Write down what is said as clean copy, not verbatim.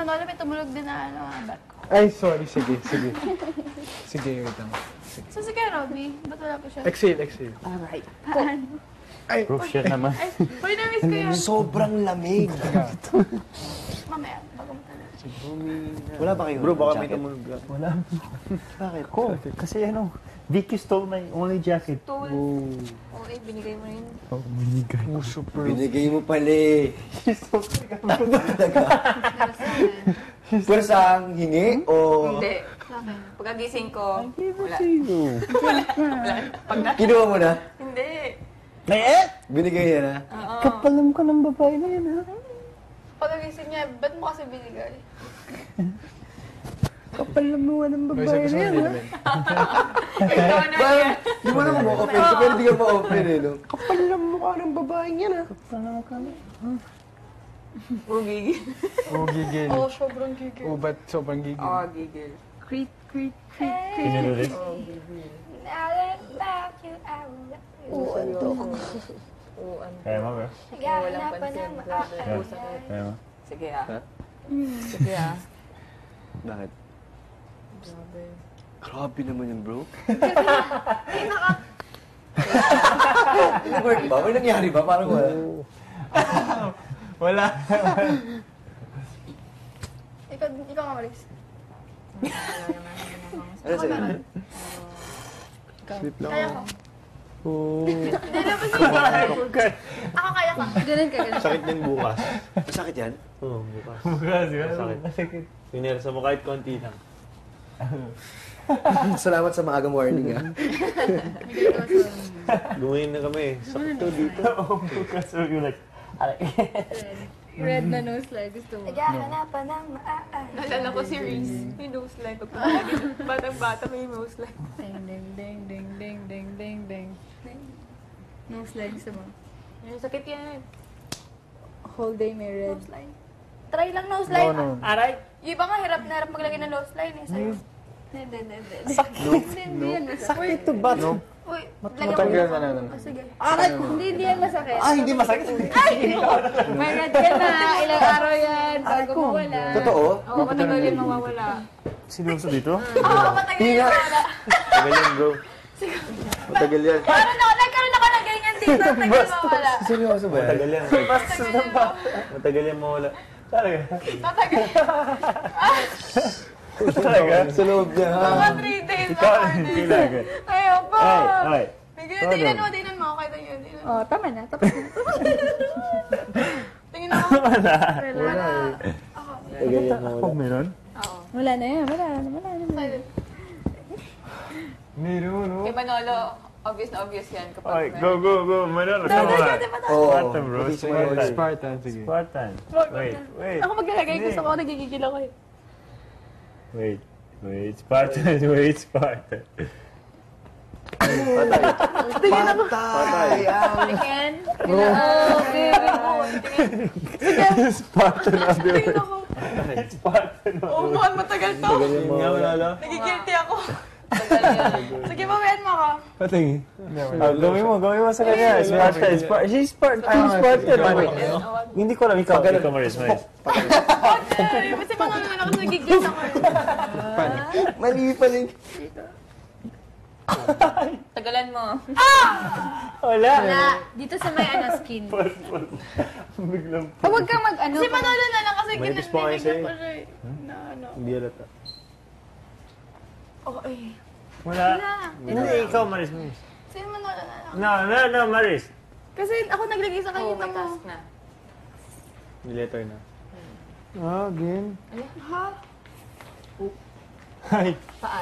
Manolo, may tumulog din na bat ko. Ay, sorry. Sige. Sige, wait lang. Sige. So, sige, Robby. Ba't wala pa siya? Exhale. Alright. Paano? Ay, Proof shit naman. Ay, uy, na-miss ko yun. Sobrang lamig. Mamaya, bago mo talaga. Wala ba kayo? Bro, baka may jacket? tumunog. Wala. Bakit? Ko, kasi Vicky stole my only jacket. Okay, binigay mo rin. Oh, manigay. oh, super. Binigay mo pala eh. Pwersang hingi o... Hindi. Pagkagising ko, wala. Kinuha mo na? Hindi. Binigay niya na? Kapalam ka ng babae na yan, ha? Pagkagising niya, ba't mo kasi binigay? Kapalam mo ng May babae isa na yan, din ha? naman. Ikaw na yan. Di mo naman ma-open ka, pero di ka ma-open eh, no? Kapalam mo ka ng babae yan, ha? Kapalam ka na. Gigil. Oh, gigil. Oo, sobrang gigil. Oh, ba't sobrang gigil? Oo, gigil. Creep. Pinulit? Kaya mo, bro? Walang pansin. Kaya mo? Sige Sige Bakit? Grabe naman yun, bro. Nag-work ba? May nangyari ba? Parang wala. Wala. Ikaw nga, Maris. Ano sa'yo? Sleep lang Kaya ako. ko. Oh. Hindi naman sige. Ako kaya ka. Ganun ka. Sakit din bukas. Masakit yan? Oo, bukas. Bukas, Masakit. Pinersa mo kahit konti lang. Salamat sa maagang warning, ha? Gumayin na kami. Sakto dito. Oo, bukas. So you're like, Red na nose light. Gusto mo? Naghahanapan ng maaan. Naalala ko si Reese. May nose light. Batang-bata may nose light. Ding. Nose light gusto mo? Sakit yan. Whole day may red. Nose line. Try lang nose line. No. Aray! Yung iba nga hirap na hirap maglagay ng nose line eh. Sa'yo. Hindi. Hindi yan masakit. sakit to ba? No. Uy, Matanggal na lang. Oh, sige. Hindi yan masakit. Hindi masakit. May red ka na. Ilang araw yan. Bago mawala. Totoo? Oo, matagal yan mawawala. Sinuso dito? Oo, matagal yan mawala. Matagal yan, bro. Matagal yan. Nagkaroon ako ng ganyan dito. Matagal mawala. Seryoso ba yan? Matagal yan. Matagal yan mawala. Talaga? Matagal. Talaga? Sa loob niya, ha? Mga 3 days na Ikaw, 4 days. kailangan. Ayaw pa. Ay. Tingnan mo. Okay, tingnan. Oh, tama na. Tingnan mo. Wala. Wala. Matagal yan mawala. Meron? Wala na yan. Wala na. Silent. Meron, no? Kay Manolo, obvious na obvious yan. Okay, Kapag go. Meron. Saan mo ba? Oo. Spartan, bro. Spartan. Spartan, sige. Spartan. Wait. Ako maglalagay. Gusto ko nagigigil ako eh. Wait, Spartan. Wait, Spartan. Patay! Tingin. Oo, very good. Tingin. Spartan of the Tingin ako. Spartan of Oo, mukhang matagal to. Yun nga, wala. Nagigilty ako. Sige, babayan mo ako. Patingin. Gawin mo sa kanya. Spartan. She's Spartan. I'm Spartan. Hindi ko alam. Ikaw, Maris. Kasi mga naman ako nagigil ako. Mali pa rin. tagalan mo. Wala. Dito sa may skin. Biglang. Huwag kang mag-ano. Si Manolo na lang kasi Manipis pa kayo sa'yo. pa siya eh. Na ano. Hindi alata. Okay. Wala. Hindi, ikaw, Maris. Si Manolo na lang. No, Maris. Kasi ako naglagay sa kanya Oo, may mo. task na. Letter na. Ah, again. Ha? Ay.